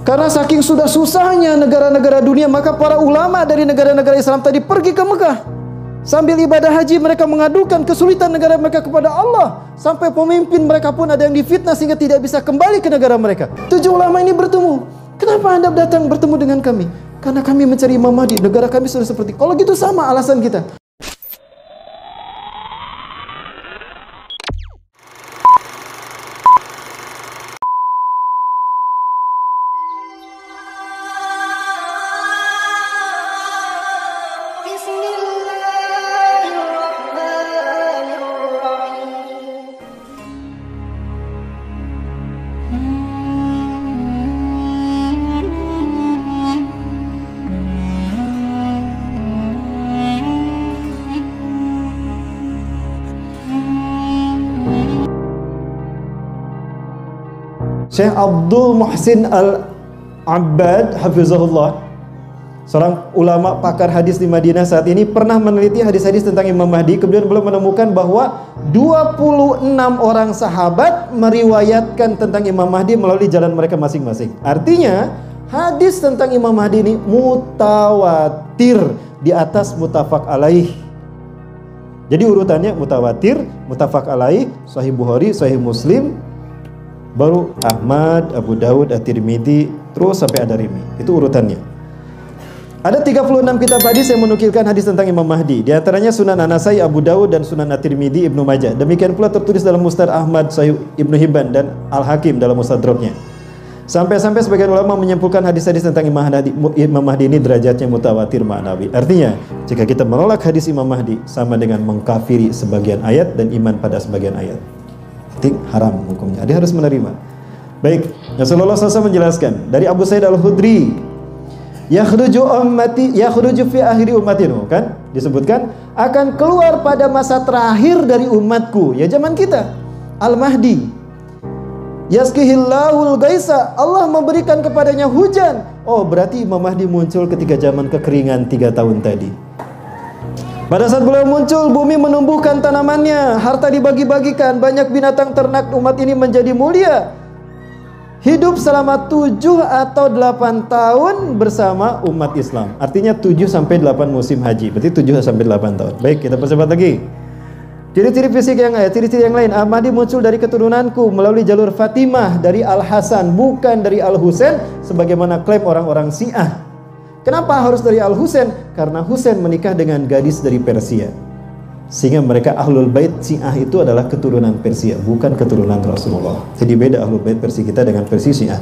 Karena saking sudah susahnya negara-negara dunia, maka para ulama dari negara-negara Islam tadi pergi ke Mekah. Sambil ibadah haji mereka mengadukan kesulitan negara mereka kepada Allah. Sampai pemimpin mereka pun ada yang difitnah sehingga tidak bisa kembali ke negara mereka. 7 ulama ini bertemu. Kenapa Anda datang bertemu dengan kami? Karena kami mencari Imam Mahdi. Negara kami sudah seperti. Kalau gitu sama alasan kita. Syekh Abdul Muhsin Al-Abbad hafizahullah, seorang ulama pakar hadis di Madinah saat ini, pernah meneliti hadis-hadis tentang Imam Mahdi. Kemudian beliau menemukan bahwa 26 orang sahabat meriwayatkan tentang Imam Mahdi melalui jalan mereka masing-masing. Artinya hadis tentang Imam Mahdi ini mutawatir, di atas mutafak alaih. Jadi urutannya mutawatir, mutafak alaih, Sahih Bukhari, Sahih Muslim, baru Ahmad, Abu Dawud, At-Tirmidzi, terus sampai Ad-Darimi. Itu urutannya. Ada 36 kitab hadis yang menukilkan hadis tentang Imam Mahdi. Di antaranya Sunan An-Nasai, Abu Dawud, dan Sunan At-Tirmidzi, Ibnu Majah. Demikian pula tertulis dalam Musnad Ahmad, Sahih Ibnu Hibban, dan Al-Hakim dalam Mustadraknya. Sampai-sampai sebagian ulama menyimpulkan hadis-hadis tentang Imam Mahdi ini derajatnya mutawatir ma'nawi. Artinya, jika kita menolak hadis Imam Mahdi, sama dengan mengkafiri sebagian ayat dan iman pada sebagian ayat. Haram hukumnya. Dia harus menerima. Baik, Rasulullah SAW menjelaskan dari Abu Sa'id Al-Khudri, yakhruju ummati, yakhruju fi akhiri ummatinu, kan? Disebutkan akan keluar pada masa terakhir dari umatku, ya zaman kita, Al-Mahdi. Yaskihillahul gaisa, Allah memberikan kepadanya hujan. Oh, berarti Imam Mahdi muncul ketika zaman kekeringan 3 tahun tadi. Pada saat beliau muncul, bumi menumbuhkan tanamannya, harta dibagi-bagikan, banyak binatang ternak umat ini menjadi mulia. Hidup selama 7 atau 8 tahun bersama umat Islam. Artinya 7 sampai 8 musim haji. Berarti 7 sampai 8 tahun. Baik, kita percepat lagi. Ciri-ciri fisik yang ciri-ciri yang lain. Mahdi muncul dari keturunanku melalui jalur Fatimah dari Al-Hasan, bukan dari Al-Husain sebagaimana klaim orang-orang Syiah. Kenapa harus dari Al-Husain? Karena Husain menikah dengan gadis dari Persia. Sehingga mereka Ahlul Bait Syiah itu adalah keturunan Persia, bukan keturunan Rasulullah. Jadi beda Ahlul Bait Persia kita dengan Persia Syiah.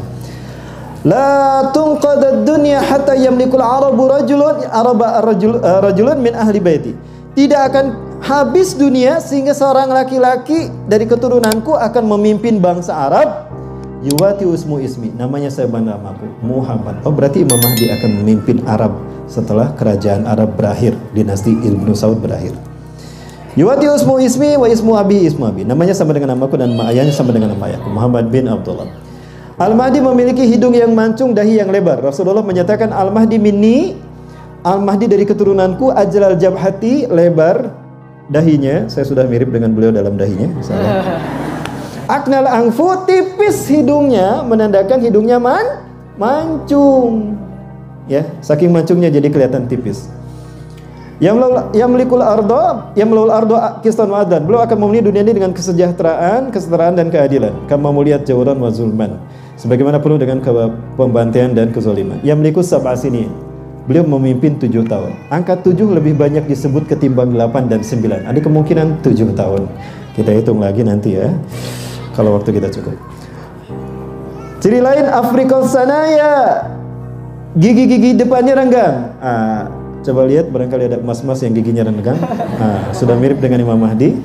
La tunqadad dunya hatta yamlikul arabu rajulun min ahli baiti. Tidak akan habis dunia sehingga seorang laki-laki dari keturunanku akan memimpin bangsa Arab. Yuwati usmu ismi, namanya saya namaku Muhammad. Oh, berarti Imam Mahdi akan memimpin Arab setelah kerajaan Arab berakhir, dinasti Ibnu Saud berakhir. Yuwati usmu ismi wa ismu abi ismu abi, namanya sama dengan namaku dan ayahnya sama dengan nama ayahku, Muhammad bin Abdullah. Al-Mahdi memiliki hidung yang mancung, dahi yang lebar. Rasulullah menyatakan Al-Mahdi minni, Al-Mahdi dari keturunanku, ajlal jabhati, lebar dahinya. Saya sudah mirip dengan beliau dalam dahinya, misalnya. Aknal angfu, tipis hidungnya, menandakan hidungnya mancung. Ya, saking mancungnya jadi kelihatan tipis. Yamlikul ardo kistan wa adlan. Beliau akan memenuhi dunia ini dengan kesejahteraan, kesetaraan dan keadilan. Kama muliyat jawran wa zulman. Sebagaimana penuh dengan pembantaian dan kezaliman. Yamlikus sab'a sinin. Beliau memimpin 7 tahun. Angka 7 lebih banyak disebut ketimbang 8 dan 9. Ada kemungkinan 7 tahun. Kita hitung lagi nanti ya, kalau waktu kita cukup. Ciri lain Afrikal sanaya, gigi-gigi depannya renggang. Coba lihat, barangkali ada mas-mas yang giginya renggang. Sudah mirip dengan Imam Mahdi.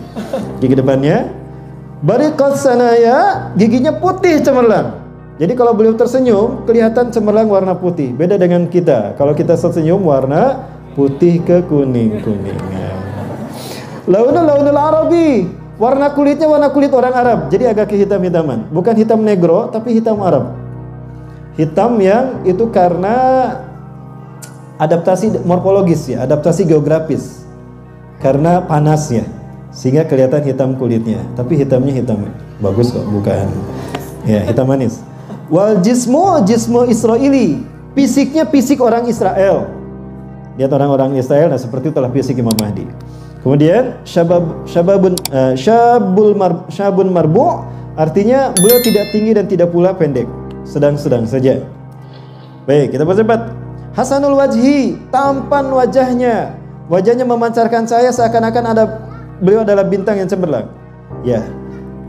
Gigi depannya Bariqal sanaya, giginya putih cemerlang. Jadi kalau beliau tersenyum kelihatan cemerlang warna putih. Beda dengan kita. Kalau kita tersenyum warna putih ke kuning-kuningan. Launul Arabi, warna kulitnya warna kulit orang Arab, jadi agak kehitam-hitaman. Bukan hitam negro, tapi hitam Arab. Hitam yang itu karena adaptasi morfologis ya, adaptasi geografis. Karena panasnya, sehingga kelihatan hitam kulitnya. Tapi hitamnya hitam bagus kok, bukan ya hitam manis. Wal jismu Israili, fisiknya fisik orang Israel. Lihat orang-orang Israel, nah seperti itulah fisik Imam Mahdi. Kemudian syabun marbu, artinya beliau tidak tinggi dan tidak pula pendek, sedang-sedang saja. Baik, kita percepat. Hasanul wajhi, tampan wajahnya. Wajahnya memancarkan cahaya seakan-akan beliau adalah bintang yang cemerlang. Ya.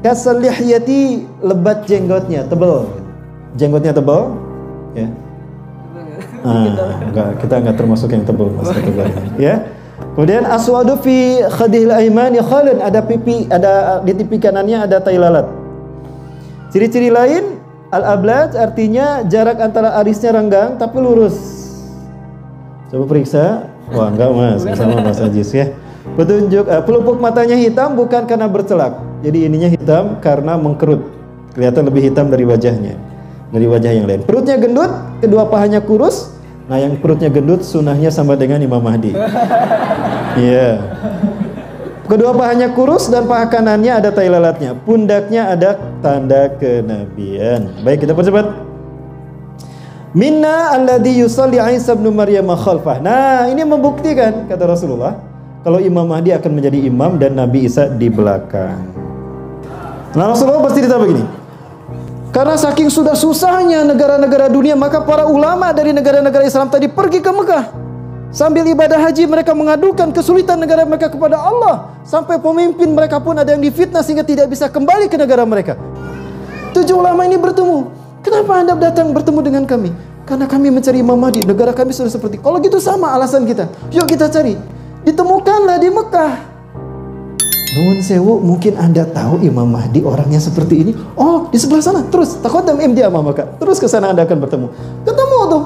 Kasalihyati, lebat jenggotnya, tebal. Jenggotnya tebal, ya. Kita enggak termasuk yang tebal, Mas, tebal. Ya. Kemudian aswadu fi khadihil aimani khalun, ada pipi, ada di pipi kanannya ada tai lalat. Ciri-ciri lain, al-ablaj artinya jarak antara arisnya renggang tapi lurus. Coba periksa. Wah, enggak, Mas, sama Mas Ajis ya. Petunjuk pelupuk matanya hitam bukan karena bercelak. Jadi ininya hitam karena mengkerut. Kelihatan lebih hitam dari wajahnya, dari wajah yang lain. Perutnya gendut, kedua pahanya kurus. Nah, yang perutnya gendut sunahnya sama dengan Imam Mahdi. Iya. Kedua pahanya kurus dan paha kanannya ada tai lalatnya. Pundaknya ada tanda kenabian. Baik, kita percepat. Minna alladhi yusalli Isa bin Maryam khalfah. Nah, ini membuktikan kata Rasulullah kalau Imam Mahdi akan menjadi imam dan Nabi Isa di belakang. Nah, Rasulullah pasti ditanya begini. Karena saking sudah susahnya negara-negara dunia, maka para ulama dari negara-negara Islam tadi pergi ke Mekah. Sambil ibadah haji mereka mengadukan kesulitan negara mereka kepada Allah. Sampai pemimpin mereka pun ada yang difitnah sehingga tidak bisa kembali ke negara mereka. 7 ulama ini bertemu. Kenapa Anda datang bertemu dengan kami? Karena kami mencari Imam Mahdi. Negara kami sudah seperti. Kalau gitu sama alasan kita. Yuk kita cari. Ditemukanlah di Mekah. Nuwun sewu, mungkin Anda tahu Imam Mahdi orangnya seperti ini. Oh, di sebelah sana. Terus taqaddam imdi amamaka. Terus ke sana Anda akan bertemu. Ketemu tuh.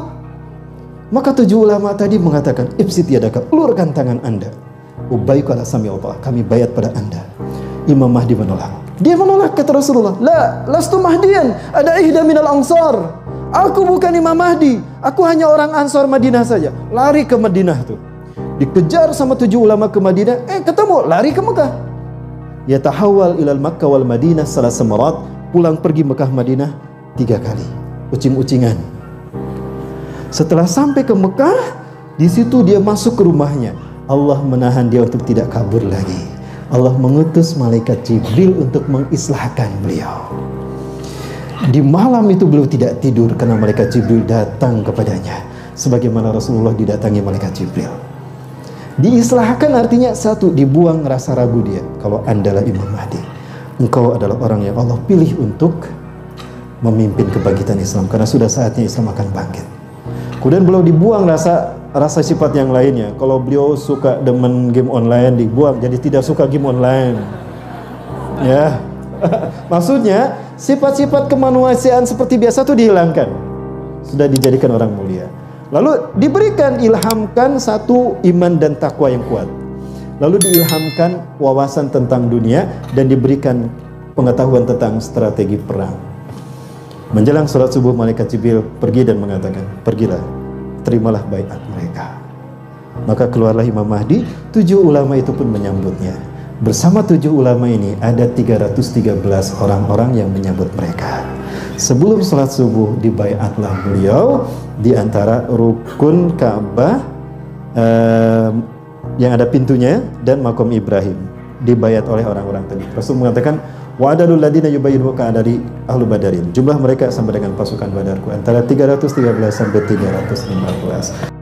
Maka 7 ulama tadi mengatakan, ibsit yadaka, ulurkan tangan Anda. Ubayyuka ala sami Allah. Kami bayat pada Anda. Imam Mahdi menolak. Dia menolak, kata Rasulullah. La, lastu mahdian, ada ihda minal ansar. Aku bukan Imam Mahdi. Aku hanya orang Ansar Madinah saja. Lari ke Madinah tuh. Dikejar sama 7 ulama ke Madinah. Ketemu, lari ke Mekah. Yatahawal ilal Makkah wal Madinah salasa marat. Pulang pergi Mekah Madinah 3 kali. Ucing-ucingan. Setelah sampai ke Mekah, di situ dia masuk ke rumahnya. Allah menahan dia untuk tidak kabur lagi. Allah mengutus malaikat Jibril untuk mengislahkan beliau. Di malam itu beliau tidak tidur karena malaikat Jibril datang kepadanya. Sebagaimana Rasulullah didatangi malaikat Jibril. Diislahkan artinya satu, dibuang rasa ragu dia. Kalau Andalah Imam Mahdi, engkau adalah orang yang Allah pilih untuk memimpin kebangkitan Islam. Karena sudah saatnya Islam akan bangkit. Kemudian beliau dibuang rasa sifat yang lainnya. Kalau beliau suka demen game online, dibuang jadi tidak suka game online. Ya. Maksudnya sifat-sifat kemanusiaan seperti biasa itu dihilangkan. Sudah dijadikan orang mulia. Lalu diberikan ilhamkan satu iman dan takwa yang kuat. Lalu diilhamkan wawasan tentang dunia dan diberikan pengetahuan tentang strategi perang. Menjelang sholat subuh malaikat Jibril pergi dan mengatakan, pergilah, terimalah baiat mereka. Maka keluarlah Imam Mahdi. 7 ulama itu pun menyambutnya. Bersama 7 ulama ini ada 313 orang-orang yang menyambut mereka. Sebelum sholat subuh dibaiatlah beliau di antara rukun Ka'bah yang ada pintunya dan makom Ibrahim. Dibaiat oleh orang-orang tadi. Rasul mengatakan, wa adalul ladina yubayyinuka dari ahlu badarin. Jumlah mereka sama dengan pasukan Badarku antara 313 sampai 315.